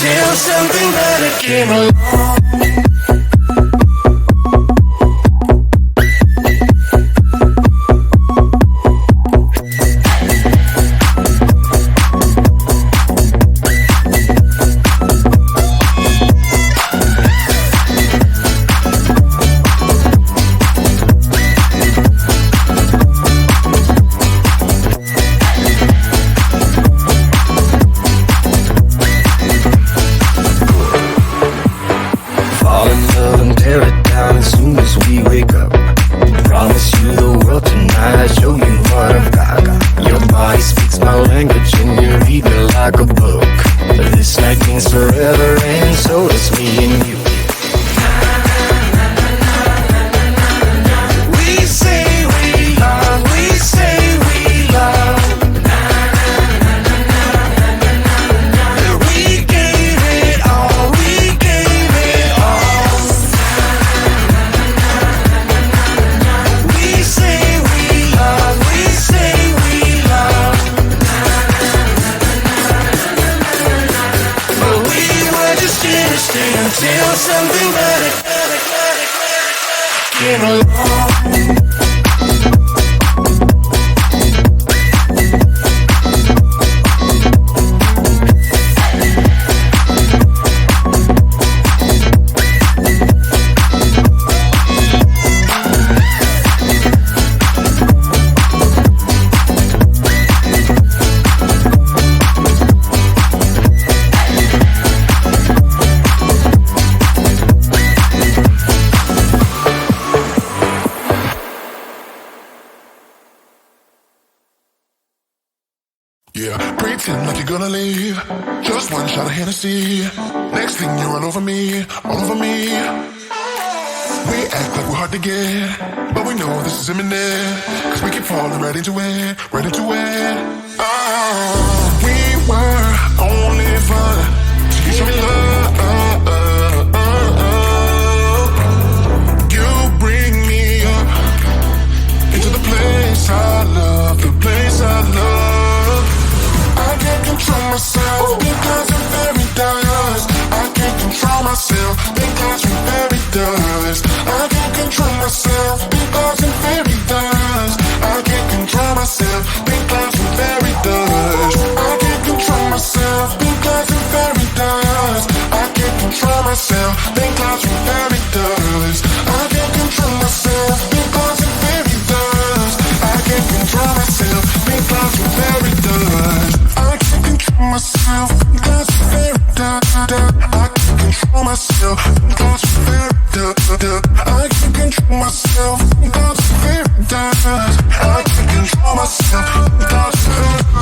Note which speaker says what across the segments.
Speaker 1: until something better came along. Forever, and so does me and you. We say we love, we say we love. We gave it all, we gave it all. We say we love, we say we love. But we were just innocent until something better came along.
Speaker 2: Yeah, pretend like you're gonna leave. Just one shot of Hennessy. Next thing you're all over me, all over me. We act like we're hard to get, but we know this is imminent. Cause we keep falling right into it, right into it. Oh, we were only fun till you show me love. You bring me up into the place I love, the place I love. I can't control myself because I'm very dust. I can't control myself because I'm very dust. I can't control myself because I'm very dust. I can't control myself because I'm very dust. I can't control myself because I'm very dust. I can't control myself because I'm very dust. I can't control myself because I'm very dust. I can't control myself because I'm very dust. Myself because I'm very I can't control myself because I'm very I can't control myself because I'm very I can't control myself because I'm very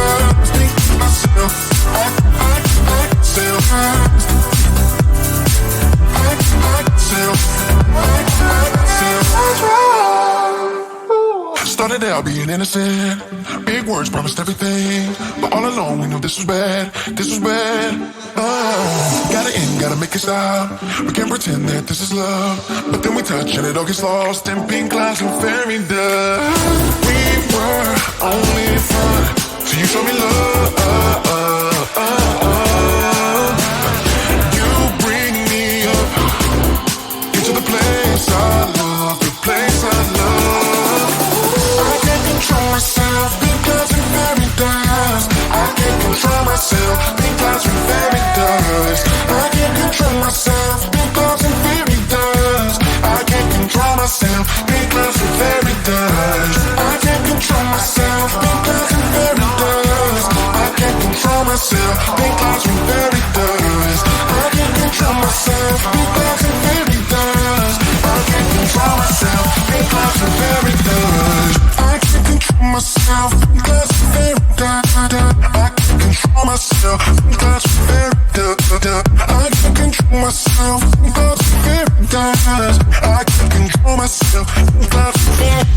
Speaker 2: I think myself started out being innocent. Big words promised everything, but all along we knew this was bad. This was bad. Oh, gotta end, gotta make it stop. We can't pretend that this is love, but then we touch and it all gets lost in pink clouds and fairy dust. We were only fun till you show me love. You bring me up into the place I love, the place I love. I can't control myself because I'm very dust. I can't control myself because I'm very dust. I can't control myself because I'm very dust. I can't control myself because I'm very dust. I can't control myself because I'm very dust. I can't control myself because I'm very dust. I can't control myself because I'm very dust. I can't control myself because I'm very dust. I can't control myself because I'm very I can't control myself because I'm very I can't control myself because I'm very I can't control myself because I'm very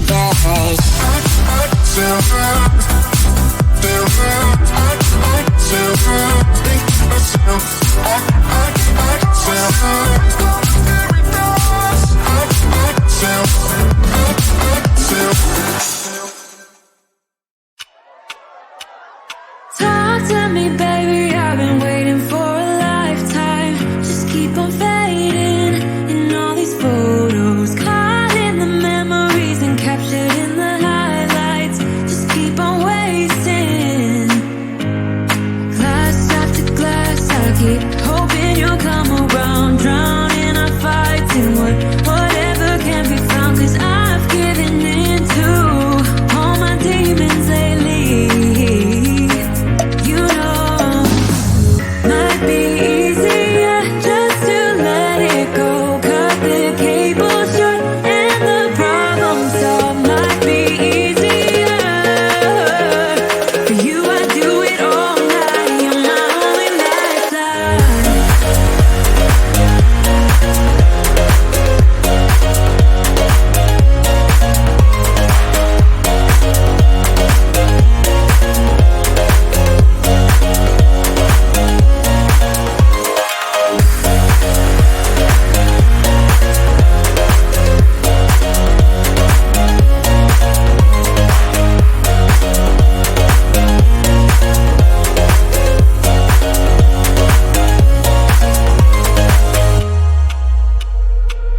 Speaker 3: to me, baby, I've been waiting for a lifetime. Just keep on fading in all these photos, caught in the memories and captured in the highlights. Just keep on wasting. Glass after glass, I keep hoping you'll come around, drown in our fights and whatever can be found. 'Cause I've given in to all my demons lately. You know, might be easier just to let it go. Cut the cable short and the problem solved. Might be easier for you. I do it all night. You're my only lifeline.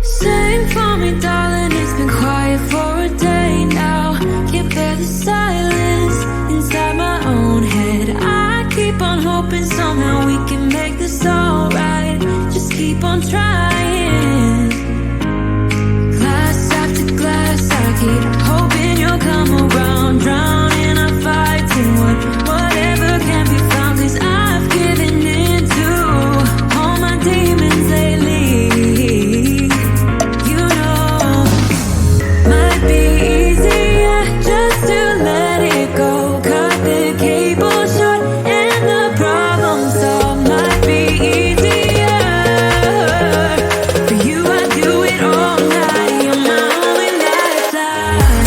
Speaker 3: Sing for me, darling, it's been quiet for a day now. Can't bear the silence inside my own head. I keep on hoping somehow we can make this alright. Just keep on trying. Glass after glass, I keep hoping you'll come around, drown in our fights and whatever can be found. 'Cause I've given in to all my demons lately. You know, might be easier just to let it go. Cut the cable short and the problem solved. Might be easier for you. I do it all night. You're my only lifeline.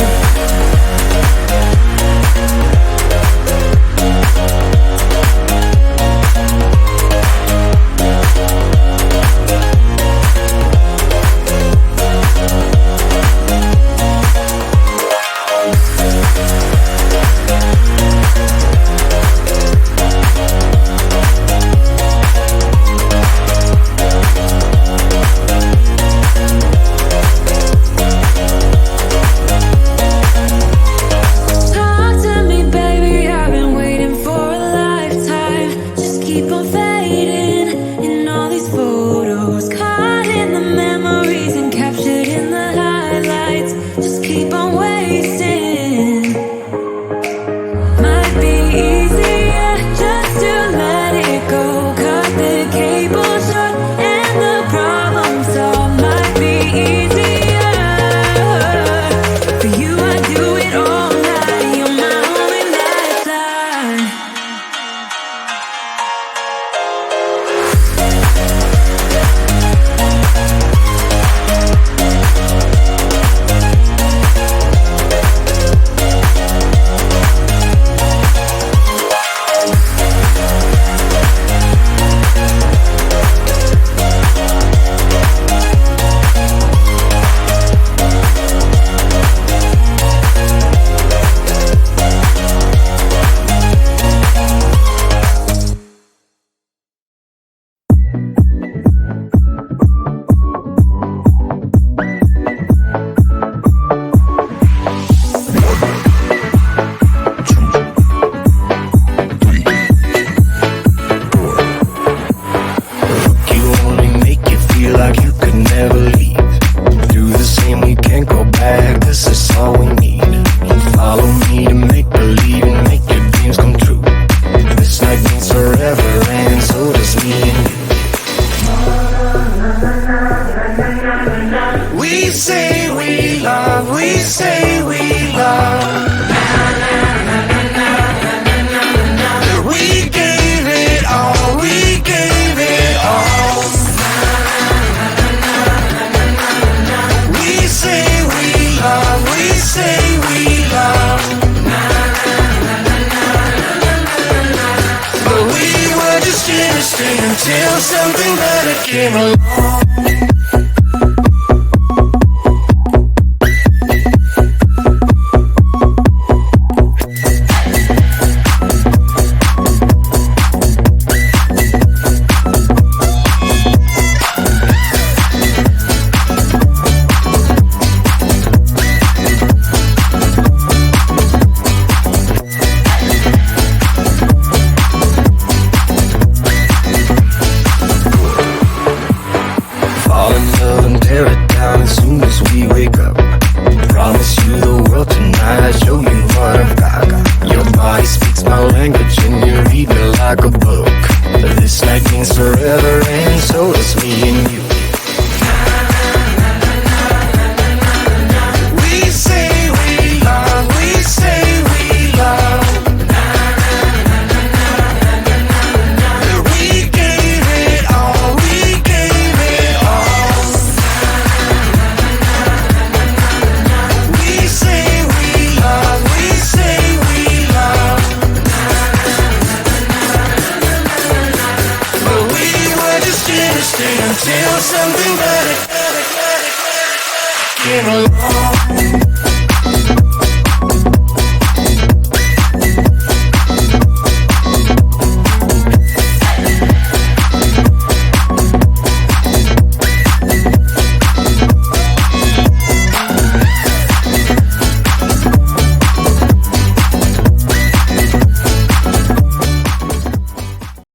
Speaker 3: Talk to me, baby, I've been waiting for a lifetime. Just keep on fading in all these photos, caught in the memories and captured in the highlights. Just keep on wasting. Might be easier just to let it go. Cut the cable short and the problem solved. Might be easier for you. I do it all night. You're my only lifeline.
Speaker 1: You only make you feel like you could never leave. Do the same, we can't go back. This is all we need. Follow me to make believe and make your dreams come true. This night means forever, and so does me and you. We say we love, we say we love. We gave it all, we gave it all. We say we love, we say we love. But we were just innocent until something better came along. something better. Came along.